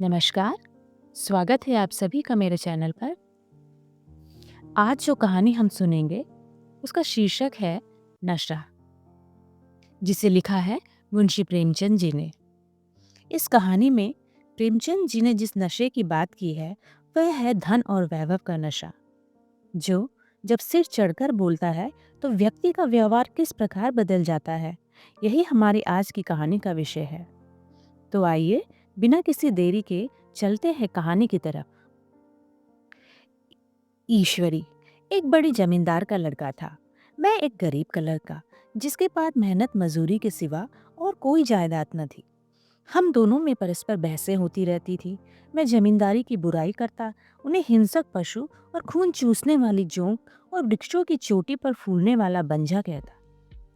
नमस्कार, स्वागत है आप सभी का मेरे चैनल पर। आज जो कहानी हम सुनेंगे उसका शीर्षक है नशा, जिसे लिखा है मुंशी प्रेमचंद जी ने। इस कहानी में प्रेमचंद जी ने जिस नशे की बात की है वह है धन और वैभव का नशा, जो जब सिर चढ़कर बोलता है तो व्यक्ति का व्यवहार किस प्रकार बदल जाता है। यही हमारी आज की कहानी का विषय है। तो आइए बिना किसी देरी के चलते हैं कहानी की तरफ। ईश्वरी एक बड़ी जमींदार का लड़का था। मैं एक गरीब का लड़का, जिसके पास मेहनत मजदूरी के सिवा और कोई जायदाद न थी। हम दोनों में परस्पर बहसें होती रहती थी। मैं जमींदारी की बुराई करता, उन्हें हिंसक पशु और खून चूसने वाली जोंक और वृक्षों की चोटी पर फूलने वाला बंजा कहता।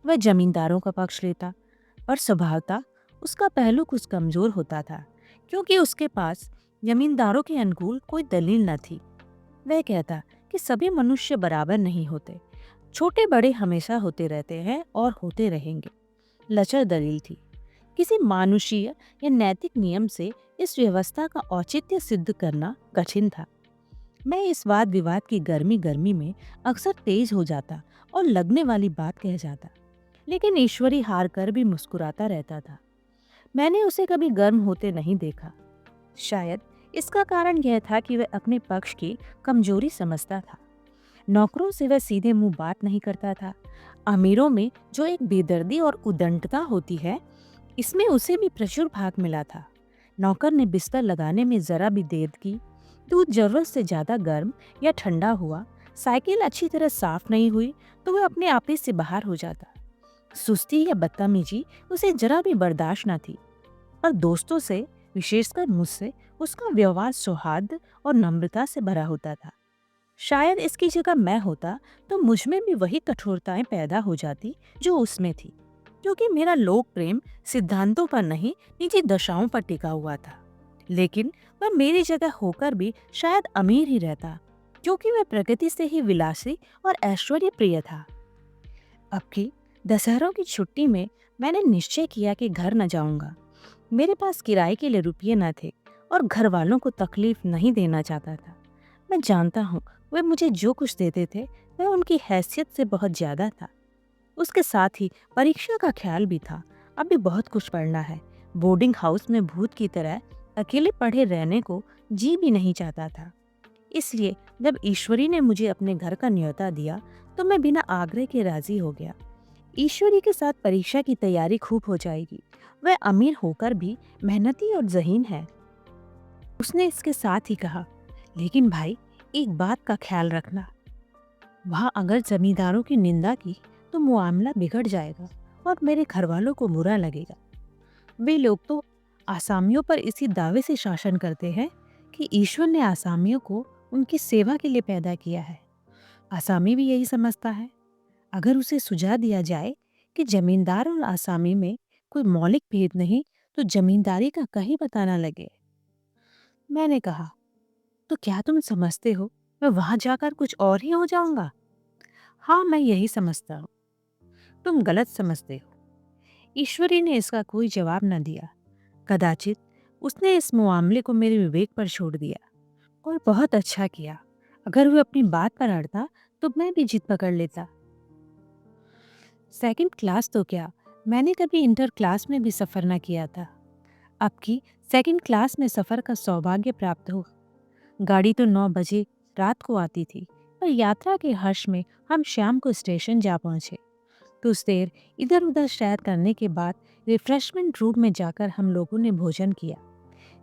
वह जमींदारों का पक्ष लेता, पर स्वभावतः उसका पहलू कुछ कमजोर होता था, क्योंकि उसके पास जमींदारों के अनुकूल कोई दलील न थी। वह कहता कि सभी मनुष्य बराबर नहीं होते, छोटे बड़े हमेशा होते रहते हैं और होते रहेंगे। लचर दलील थी। किसी मानुषीय या नैतिक नियम से इस व्यवस्था का औचित्य सिद्ध करना कठिन था। मैं इस वाद विवाद की गर्मी गर्मी में अक्सर तेज हो जाता और लगने वाली बात कह जाता, लेकिन ईश्वरी हार कर भी मुस्कुराता रहता था। मैंने उसे कभी गर्म होते नहीं देखा। शायद इसका कारण यह था कि वह अपने पक्ष की कमजोरी समझता था। नौकरों से वह सीधे मुंह बात नहीं करता था। अमीरों में जो एक बेदर्दी और उदंडता होती है, इसमें उसे भी प्रचुर भाग मिला था। नौकर ने बिस्तर लगाने में जरा भी देर की, दूध जरूरत से ज्यादा गर्म या ठंडा हुआ, साइकिल अच्छी तरह साफ नहीं हुई तो वह अपने आप ही से बाहर हो जाता। सुस्ती या बदतमीजी उसे जरा भी बर्दाश्त न थी। पर दोस्तों से, विशेषकर मुझसे, उसका व्यवहार सौहार्द और नम्रता से भरा होता था। शायद इसकी जगह मैं होता तो मुझ में भी वही कठोरताएं पैदा हो जाती जो उसमें थी, क्योंकि मेरा लोक प्रेम सिद्धांतों पर नहीं, निजी दशाओं पर टिका हुआ था। लेकिन वह मेरी जगह होकर भी शायद अमीर ही रहता, क्योंकि वह प्रकृति से ही विलासी और ऐश्वर्य प्रिय था। अब की दशहरों की छुट्टी में मैंने निश्चय किया कि घर न जाऊंगा। मेरे पास किराए के लिए रुपये न थे और घर वालों को तकलीफ नहीं देना चाहता था। मैं जानता हूँ वे मुझे जो कुछ देते थे वह उनकी हैसियत से बहुत ज्यादा था। उसके साथ ही परीक्षा का ख्याल भी था। अभी बहुत कुछ पढ़ना है। बोर्डिंग हाउस में भूत की तरह अकेले पढ़े रहने को जी भी नहीं चाहता था। इसलिए जब ईश्वरी ने मुझे अपने घर का न्योता दिया तो मैं बिना आग्रह के राजी हो गया। ईश्वरी के साथ परीक्षा की तैयारी खूब हो जाएगी। वह अमीर होकर भी मेहनती और ज़हीन है। उसने इसके साथ ही कहा, लेकिन भाई एक बात का ख्याल रखना, वहाँ अगर जमींदारों की निंदा की तो मुआमला बिगड़ जाएगा और मेरे घर वालों को बुरा लगेगा। वे लोग तो आसामियों पर इसी दावे से शासन करते हैं कि ईश्वर ने आसामियों को उनकी सेवा के लिए पैदा किया है। आसामी भी यही समझता है। अगर उसे सुझा दिया जाए कि जमींदार और आसामी में कोई मौलिक भेद नहीं तो जमींदारी का कहीं पता न लगे। मैंने कहा, तो क्या तुम समझते हो मैं वहां जाकर कुछ और ही हो जाऊंगा? हाँ, मैं यही समझता हूँ। तुम गलत समझते हो। ईश्वरी ने इसका कोई जवाब न दिया। कदाचित उसने इस मामले को मेरे विवेक पर छोड़ दिया, और बहुत अच्छा किया। अगर वह अपनी बात पर अड़ता तो मैं भी जिद पकड़ लेता। सेकंड क्लास तो क्या, मैंने कभी इंटर क्लास में भी सफ़र न किया था। अब की सेकंड क्लास में सफ़र का सौभाग्य प्राप्त हो। गाड़ी तो 9 बजे रात को आती थी, पर यात्रा के हर्ष में हम शाम को स्टेशन जा पहुंचे। कुछ देर इधर उधर सैर करने के बाद रिफ्रेशमेंट रूम में जाकर हम लोगों ने भोजन किया।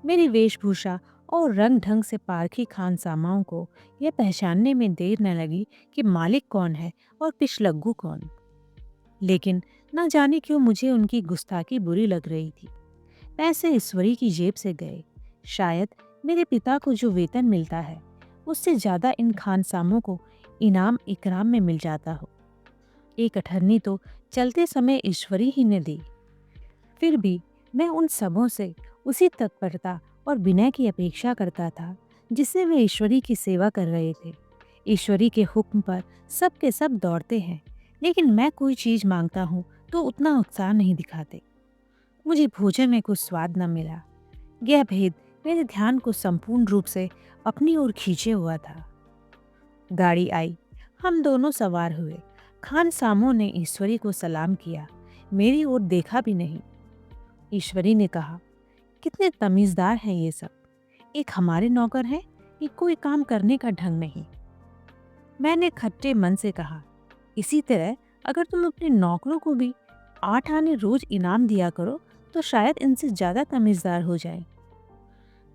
मेरी वेशभूषा और रंग ढंग से पारखी खानसामाओं को यह पहचानने में देर न लगी कि मालिक कौन है और पिछलग्गू कौन। लेकिन न जाने क्यों मुझे उनकी गुस्ताखी बुरी लग रही थी। पैसे ईश्वरी की जेब से गए। शायद मेरे पिता को जो वेतन मिलता है उससे ज़्यादा इन खानसामों को इनाम इकराम में मिल जाता हो। एक अठन्नी तो चलते समय ईश्वरी ही ने दी। फिर भी मैं उन सबों से उसी तत्परता और विनय की अपेक्षा करता था जिससे वे ईश्वरी की सेवा कर रहे थे। ईश्वरी के हुक्म पर सब के सब दौड़ते हैं, लेकिन मैं कोई चीज़ मांगता हूँ तो उतना उत्साह नहीं दिखाते। मुझे भोजन में कुछ स्वाद न मिला। यह भेद मेरे ध्यान को संपूर्ण रूप से अपनी ओर खींचे हुआ था। गाड़ी आई, हम दोनों सवार हुए। खान सामो ने ईश्वरी को सलाम किया, मेरी ओर देखा भी नहीं। ईश्वरी ने कहा, कितने तमीज़दार हैं ये सब, एक हमारे नौकर हैं, ये कोई काम करने का ढंग नहीं। मैंने खट्टे मन से कहा, इसी तरह अगर तुम अपने नौकरों को भी 8 आने रोज इनाम दिया करो तो शायद इनसे ज़्यादा तमीज़दार हो जाए।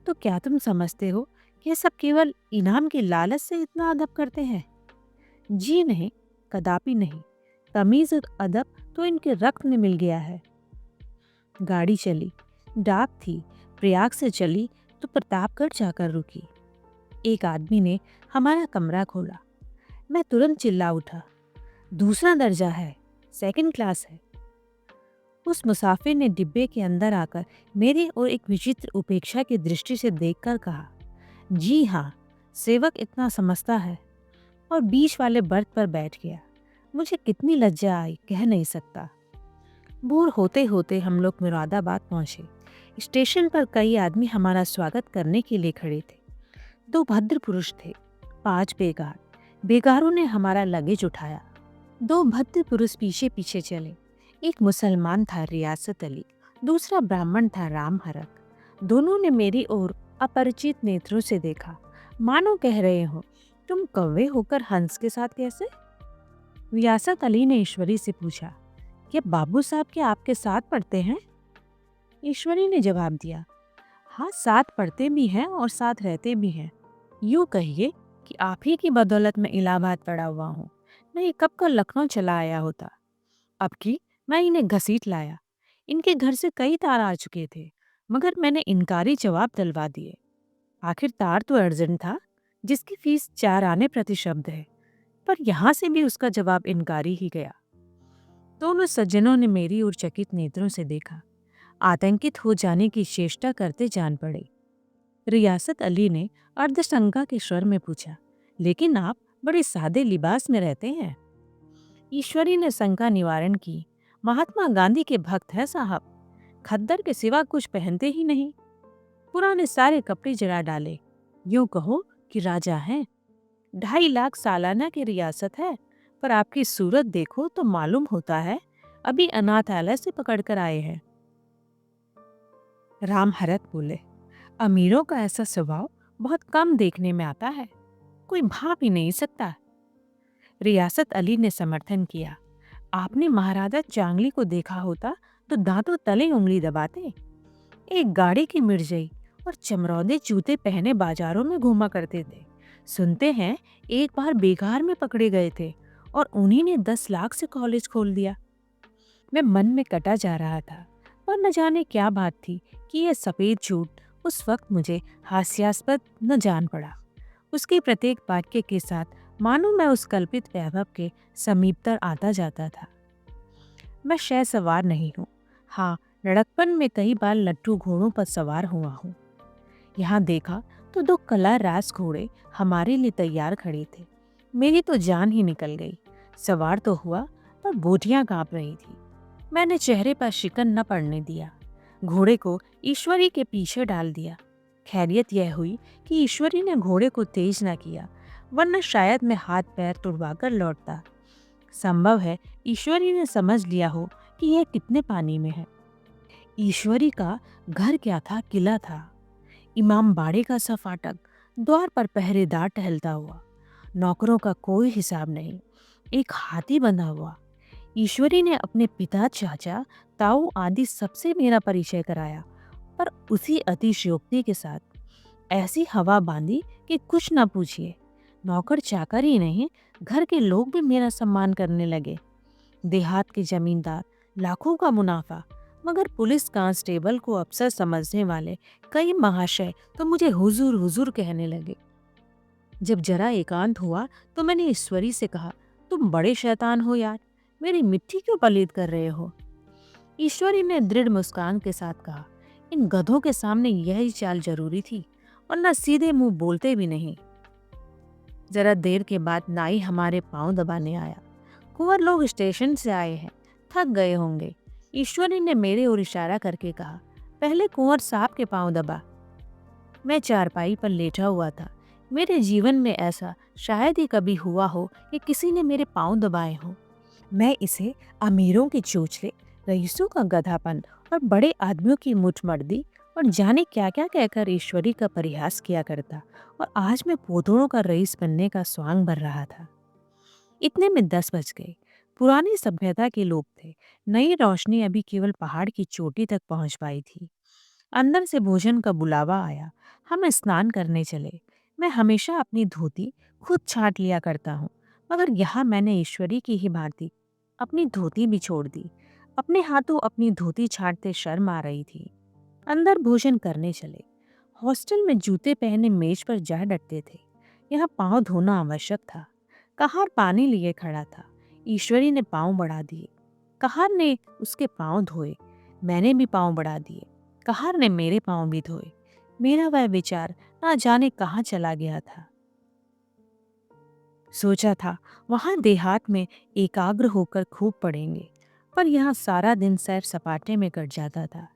तो क्या तुम समझते हो कि ये सब केवल इनाम के लालच से इतना अदब करते हैं? जी नहीं, कदापि नहीं। तमीज़ और अदब तो इनके रक्त में मिल गया है। गाड़ी चली, डाक थी, प्रयाग से चली तो प्रतापगढ़ जाकर रुकी। एक आदमी ने हमारा कमरा खोला। मैं तुरंत चिल्ला उठा, दूसरा दर्जा है, सेकंड क्लास है। उस मुसाफिर ने डिब्बे के अंदर आकर मेरी ओर एक विचित्र उपेक्षा की दृष्टि से देखकर कहा, जी हाँ, सेवक इतना समझता है, और बीच वाले बर्थ पर बैठ गया। मुझे कितनी लज्जा आई, कह नहीं सकता। भोर होते होते हम लोग मुरादाबाद पहुंचे। स्टेशन पर कई आदमी हमारा स्वागत करने के लिए खड़े थे। 2 भद्र पुरुष थे, 5 बेगार। बेगारों ने हमारा लगेज उठाया। 2 भद्र पुरुष पीछे पीछे चले। एक मुसलमान था, रियासत अली, दूसरा ब्राह्मण था, राम हरक। दोनों ने मेरी ओर अपरिचित नेत्रों से देखा, मानो कह रहे हो, तुम कौवे होकर हंस के साथ कैसे? रियासत अली ने ईश्वरी से पूछा, क्या बाबू साहब के आपके साथ पढ़ते हैं? ईश्वरी ने जवाब दिया, हाँ, साथ पढ़ते भी हैं और साथ रहते भी हैं। यूँ कहिए कि आप ही की बदौलत मैं इलाहाबाद पड़ा हुआ हूँ, नहीं कब का लखनऊ चला आया होता। अब की मैं इन्हें घसीट लाया। इनके घर से कई तार आ चुके थे, मगर मैंने इनकारी जवाब दिलवा दिए। आखिर तार तो अर्जेंट था, जिसकी फीस 4 आने प्रति शब्द है, पर यहाँ से भी उसका जवाब इनकारी ही गया। दोनों सज्जनों ने मेरी ओर चकित नेत्रों से देखा, आतंकित हो जाने की चेष्टा करते जान पड़े। रियासत अली ने अर्धशंका के स्वर में पूछा, लेकिन आप बड़े सादे लिबास में रहते हैं। ईश्वरी ने शंका निवारण की, महात्मा गांधी के भक्त हैं साहब, खद्दर के सिवा कुछ पहनते ही नहीं। पुराने सारे कपड़े जला डाले, यूं कहो कि राजा हैं। 2.5 लाख सालाना की रियासत है, पर आपकी सूरत देखो तो मालूम होता है अभी अनाथालय से पकड़ कर आए हैं। राम हरत बोले, अमीरों का ऐसा स्वभाव बहुत कम देखने में आता है, कोई भाप ही नहीं सकता। रियासत अली ने समर्थन किया, आपने महाराजा चांगली को देखा होता तो दांतों तले उंगली दबाते। एक गाड़ी की मिर्जई और चमरौदे जूते पहने बाजारों में घूमा करते थे। सुनते हैं एक बार बेगार में पकड़े गए थे और उन्हीं ने 10 लाख से कॉलेज खोल दिया। मैं मन में कटा जा रहा था, पर न जाने क्या बात थी कि यह सफ़ेद झूठ उस वक्त मुझे हास्यास्पद न जान पड़ा। उसके प्रत्येक वाक्य के साथ मानो मैं उस कल्पित वैभव के समीपतर आता जाता था। मैं शय सवार नहीं हूँ, हाँ, लड़कपन में कई बार लट्टू घोड़ों पर सवार हुआ हूँ। यहाँ देखा तो 2 कला रास घोड़े हमारे लिए तैयार खड़े थे। मेरी तो जान ही निकल गई। सवार तो हुआ, पर बोटियां कांप रही थी। मैंने चेहरे पर शिकन न पड़ने दिया, घोड़े को ईश्वरी के पीछे डाल दिया। खैरियत यह हुई कि ईश्वरी ने घोड़े को तेज न किया, वरना शायद मैं हाथ पैर तुड़वा कर लौटता। संभव है ईश्वरी ने समझ लिया हो कि यह कितने पानी में है। ईश्वरी का घर क्या था, किला था। इमाम बाड़े का सा फाटक, द्वार पर पहरेदार टहलता हुआ, नौकरों का कोई हिसाब नहीं, एक हाथी बंधा हुआ। ईश्वरी ने अपने पिता, चाचा, ताऊ आदि सबसे मेरा परिचय कराया, पर उसी अतिशयोक्ति के साथ। ऐसी हवा बांधी कि कुछ न पूछिए। नौकर चाकर ही नहीं, घर के लोग भी मेरा सम्मान करने लगे। देहात के जमींदार, लाखों का मुनाफा, मगर पुलिस कांस्टेबल को अफसर समझने वाले कई महाशय तो मुझे हुजूर हुजूर कहने लगे। जब जरा एकांत हुआ तो मैंने ईश्वरी से कहा, तुम बड़े शैतान हो यार, मेरी मिट्टी क्यों पलीद कर रहे हो? ईश्वरी ने दृढ़ मुस्कान के साथ कहा, इन गधों के सामने यही चाल जरूरी थी, वरना सीधे मुंह बोलते भी नहीं। जरा देर के बाद नाई हमारे पांव दबाने आया। कुंवर लोग स्टेशन से आए हैं, थक गए होंगे। ईश्वरी ने मेरे ओर इशारा करके कहा, पहले कुंवर साहब के पांव दबा। मैं चारपाई पर लेटा हुआ था। मेरे जीवन में ऐसा शायद ही कभी हुआ हो कि किसी ने मेरे पाँव दबाए हों। मैं इसे अमीरों की चोचले, रईसों का गधापन और बड़े आदमियों की मुठमर्दी और जाने क्या क्या कहकर ईश्वरी का परिहास किया करता, और आज मैं पोतोड़ों का रईस बनने का स्वांग भर रहा था। इतने में 10 बज गए। पुरानी सभ्यता के लोग थे। नई रोशनी अभी केवल पहाड़ की चोटी तक पहुंच पाई थी। अंदर से भोजन का बुलावा आया। हम स्नान करने चले। मैं हमेशा अपनी धोती खुद छांट लिया करता हूँ, मगर यहाँ मैंने ईश्वरी की ही भांति अपनी धोती भी छोड़ दी। अपने हाथों अपनी धोती छांटते शर्म आ रही थी। अंदर भोजन करने चले। हॉस्टल में जूते पहने मेज पर जा डटते थे। यहाँ पाँव धोना आवश्यक था। कहार पानी लिए खड़ा था। ईश्वरी ने पाँव बढ़ा दिए। कहार ने उसके पाँव धोए। मैंने भी पाँव बढ़ा दिए। कहार ने मेरे पाँव भी धोए। मेरा वह विचार ना जाने कहाँ चला गया था। सोचा था वहां देहात में एकाग्र होकर खूब पढ़ेंगे, पर यहाँ सारा दिन सैर सपाटे में कट जाता था।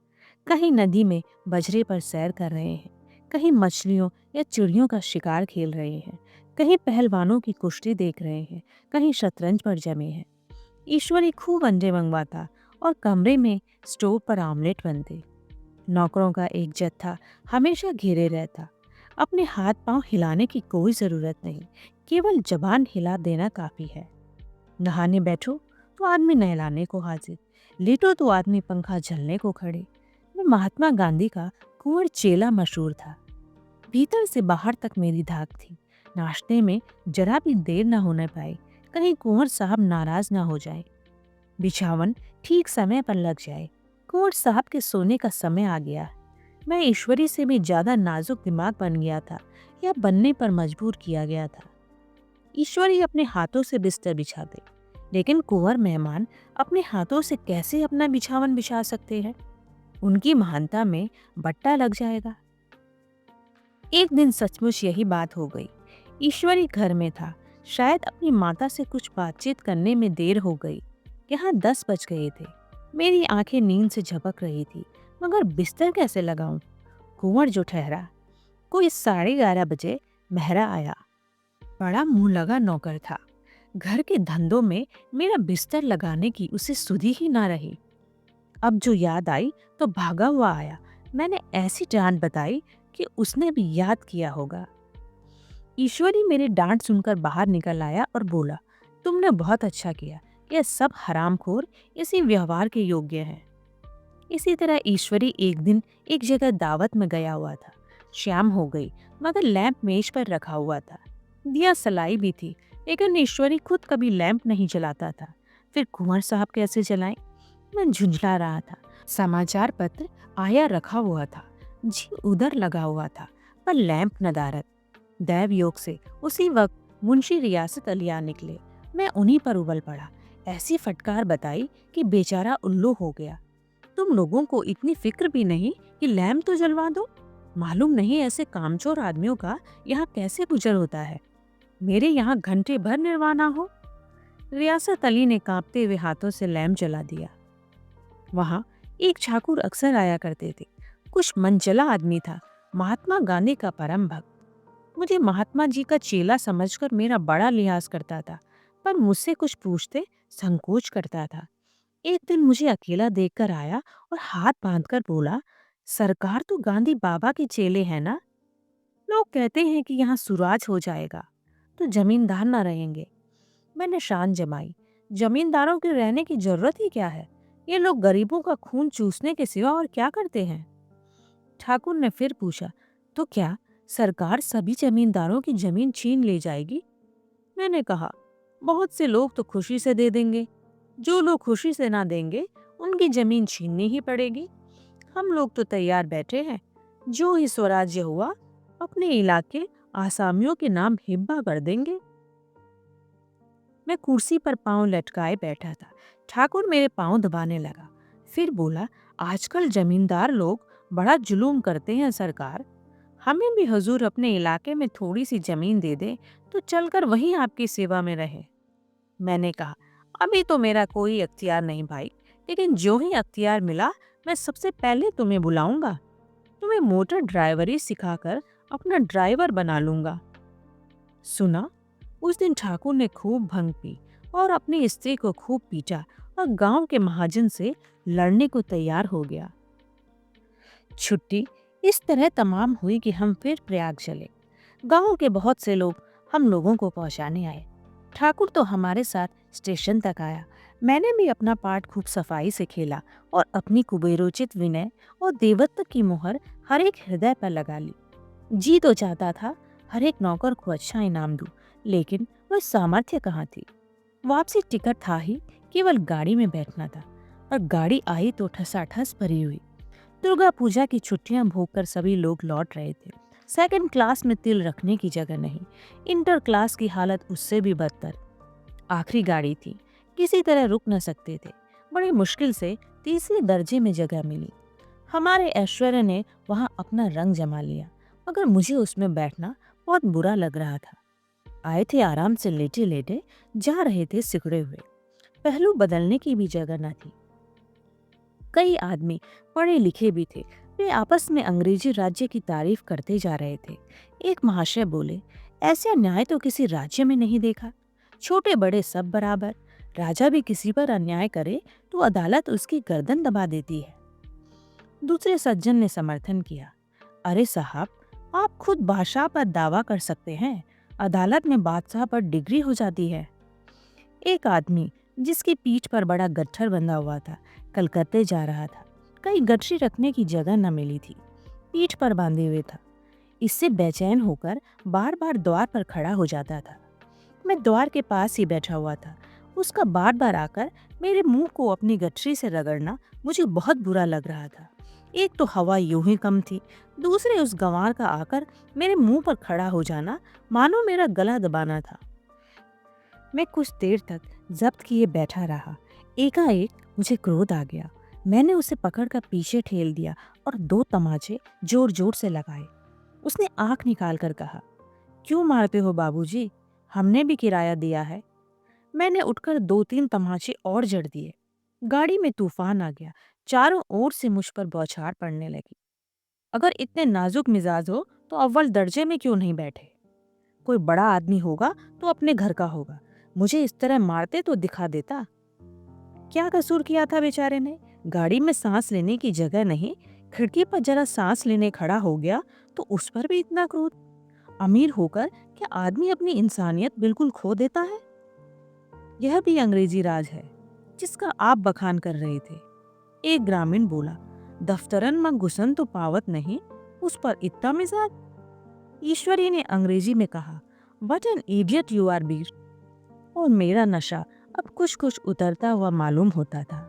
कहीं नदी में बजरे पर सैर कर रहे हैं, कहीं मछलियों या चिड़ियों का शिकार खेल रहे हैं, कहीं पहलवानों की कुश्ती देख रहे हैं, कहीं शतरंज पर जमे हैं। ईश्वरी खूब अंडे मंगवाता और कमरे में स्टोव पर आमलेट बनते। नौकरों का एक जत्था हमेशा घेरे रहता। अपने हाथ पांव हिलाने की कोई ज़रूरत नहीं, केवल जबान हिला देना काफ़ी है। नहाने बैठो तो आदमी नहलाने को हाजिर, लेटो तो आदमी पंखा झलने को खड़े। मैं महात्मा गांधी का कुंवर चेला मशहूर था। भीतर से बाहर तक मेरी धाक थी। नाश्ते में जरा भी देर न होने पाए, कहीं कुंवर साहब नाराज ना हो जाए। बिछावन ठीक समय पर लग जाए। कुंवर साहब के सोने का समय आ गया। मैं ईश्वरी से भी ज्यादा नाजुक दिमाग बन गया था, या बनने पर मजबूर किया गया था। ईश्वरी अपने हाथों से बिस्तर बिछा दे, लेकिन कुंवर मेहमान अपने हाथों से कैसे अपना बिछावन बिछा सकते हैं? उनकी महानता में बट्टा लग जाएगा। एक दिन सचमुच यही बात हो गई। ईश्वरी घर में था। शायद अपनी माता से कुछ बातचीत करने में देर हो गई। यहाँ 10 बज गए थे। मेरी आंखें नींद से झपक रही थी, मगर बिस्तर कैसे लगाऊं? कुंवर जो ठहरा। कोई 11:30 बजे महरा आया। बड़ा मुंह लगा नौकर था। घर के धंधों में मेरा बिस्तर लगाने की उसे सुधि ही ना रही। अब जो याद आई तो भागा हुआ आया। मैंने ऐसी डांट बताई कि उसने भी याद किया होगा। ईश्वरी मेरी डांट सुनकर बाहर निकल आया और बोला, तुमने बहुत अच्छा किया। ये सब हरामखोर इसी व्यवहार के योग्य हैं। इसी तरह ईश्वरी एक दिन एक जगह दावत में गया हुआ था। शाम हो गई, मगर लैंप मेज पर रखा हुआ था। दिया सलाई भी थी, लेकिन ईश्वरी खुद कभी लैंप नहीं जलाता था। फिर कुंवर साहब कैसे जलाएं? मैं झुंझला रहा था। समाचार पत्र आया रखा हुआ था, जी उधर लगा हुआ था, पर लैंप नदारद। दैव योग से उसी वक्त मुंशी रियासत अलिया निकले। मैं उन्हीं पर उबल पड़ा। ऐसी फटकार बताई कि बेचारा उल्लू हो गया। तुम लोगों को इतनी फिक्र भी नहीं कि लैंप तो जलवा दो? मालूम नहीं ऐसे कामचोर आदमियों का यहाँ कैसे गुजर होता है। मेरे यहाँ घंटे भर निर्वाणा हो। रियासत अली ने कांपते हुए हाथों से लैंप जला दिया। वहाँ एक ठाकुर अक्सर आया करते थे। कुछ मनचला आदमी था, महात्मा गांधी का परम भक्त। मुझे महात्मा जी का चेला समझकर मेरा बड़ा लिहाज करता था, पर मुझसे कुछ पूछते संकोच करता था। एक दिन मुझे अकेला देखकर आया और हाथ बांधकर बोला, सरकार तो गांधी बाबा के चेले हैं ना? लोग कहते हैं कि यहाँ सुराज हो जाएगा तो जमींदार ना रहेंगे। मैंने शान जमाई। जमींदारों के रहने की जरूरत ही क्या है? ये लोग गरीबों का खून चूसने के सिवा और क्या करते हैं? ठाकुर ने फिर पूछा, तो क्या सरकार सभी जमींदारों की जमीन छीन ले जाएगी? मैंने कहा, बहुत से लोग तो खुशी से दे देंगे। जो लोग खुशी से ना देंगे उनकी जमीन छीननी ही पड़ेगी। हम लोग तो तैयार बैठे हैं। जो ही स्वराज्य हुआ अपने इलाके आसामियों के नाम हिब्बा कर देंगे। मैं कुर्सी पर पांव लटकाए बैठा था। ठाकुर मेरे पांव दबाने लगा। फिर बोला, आजकल जमींदार लोग बड़ा जुलूम करते हैं सरकार। हमें भी हुजूर अपने इलाके में थोड़ी सी जमीन दे दे तो चलकर वहीं आपकी सेवा में रहे। मैंने कहा, अभी तो मेरा कोई अख्तियार नहीं भाई, लेकिन जो ही अख्तियार मिला मैं सबसे पहले तुम्हें बुलाऊंगा। तुम्हें मोटर ड्राइवरी सिखाकर अपना ड्राइवर बना लूंगा। सुना, उस दिन ठाकुर ने खूब भंग पी और अपनी स्त्री को खूब पीटा और गांव के महाजन से लड़ने को तैयार हो गया। छुट्टी इस तरह तमाम हुई कि हम फिर प्रयाग चले। गांव के बहुत से लोग हम लोगों को पहुंचाने आए। ठाकुर तो हमारे साथ स्टेशन तक आया। मैंने भी अपना पार्ट खूब सफाई से खेला और अपनी कुबेरोचित विनय और देवत्व की मुहर हर एक हृदय पर लगा ली। जी तो चाहता था हर एक नौकर को अच्छा इनाम दूं, लेकिन वह सामर्थ्य कहाँ थी। वापसी टिकट था ही, केवल गाड़ी में बैठना था, और गाड़ी आई तो ठसाठस भरी हुई। दुर्गा पूजा की छुट्टियां भोगकर सभी लोग लौट रहे थे। सेकंड क्लास में तिल रखने की जगह नहीं। इंटर क्लास की हालत उससे भी बदतर। आखिरी गाड़ी थी, किसी तरह रुक न सकते थे। बड़ी मुश्किल से तीसरे दर्जे में जगह मिली। हमारे ऐश्वर्य ने वहां अपना रंग जमा लिया, मगर मुझे उसमें बैठना बहुत बुरा लग रहा था। आए थे आराम से लेटे लेटे, जा रहे थे सिकुड़े हुए। पहलू बदलने की भी जगह न थी। कई आदमी पढ़े लिखे भी थे। वे आपस में अंग्रेजी राज्य की तारीफ करते जा रहे थे। एक महाशय बोले, ऐसे अन्याय तो किसी राज्य में नहीं देखा। छोटे बड़े सब बराबर। राजा भी किसी पर अन्याय करे तो अदालत उसकी गर्दन दबा देती है। दूसरे सज्जन ने समर्थन किया, अरे साहब, आप खुद बादशाह पर दावा कर सकते हैं, अदालत में बादशाह पर डिग्री हो जाती है। एक आदमी जिसकी पीठ पर बड़ा गट्ठर बंधा हुआ था, कलकत्ते जा रहा था। कहीं गठरी रखने की जगह न मिली थी, पीठ पर बांधे हुए था। इससे बेचैन होकर बार बार द्वार पर खड़ा हो जाता था। मैं द्वार के पास ही बैठा हुआ था। उसका बार बार आकर मेरे मुंह को अपनी गठरी से रगड़ना मुझे बहुत बुरा लग रहा था। एक तो हवा यूं ही कम थी, दूसरे उस गंवार का आकर मेरे मुंह पर खड़ा हो जाना मानो मेरा गला दबाना था। मैं कुछ देर तक जब्त किए बैठा रहा। एकाएक मुझे क्रोध आ गया। मैंने उसे पकड़कर पीछे ठेल दिया और 2 तमाचे जोर जोर से लगाए। उसने आंख निकाल कर कहा, क्यों मारते हो बाबूजी? हमने भी किराया दिया है। मैंने उठकर 2-3 तमाचे और जड़ दिए। गाड़ी में तूफान आ गया। चारों ओर से मुझ पर बौछार पड़ने लगी। अगर इतने नाजुक मिजाज हो तो अव्वल दर्जे में क्यों नहीं बैठे? कोई बड़ा आदमी होगा तो अपने घर का होगा। मुझे इस तरह मारते तो दिखा देता। क्या कसूर किया था बेचारे ने? गाड़ी में सांस लेने की जगह नहीं, खिड़की पर जरा सांस लेने खड़ा हो गया तो उस पर भी इतना क्रोध। अमीर होकर क्या आदमी अपनी इंसानियत बिल्कुल खो देता है? यह भी अंग्रेजी राज है जिसका आप बखान कर रहे थे। एक ग्रामीण बोला, दफ्तरन में घुसन तो पावत नहीं, उस पर इतना मिजाज। ईश्वरी ने अंग्रेजी में कहा, what an idiot you are बीर। और मेरा नशा अब कुछ कुछ उतरता हुआ मालूम होता था।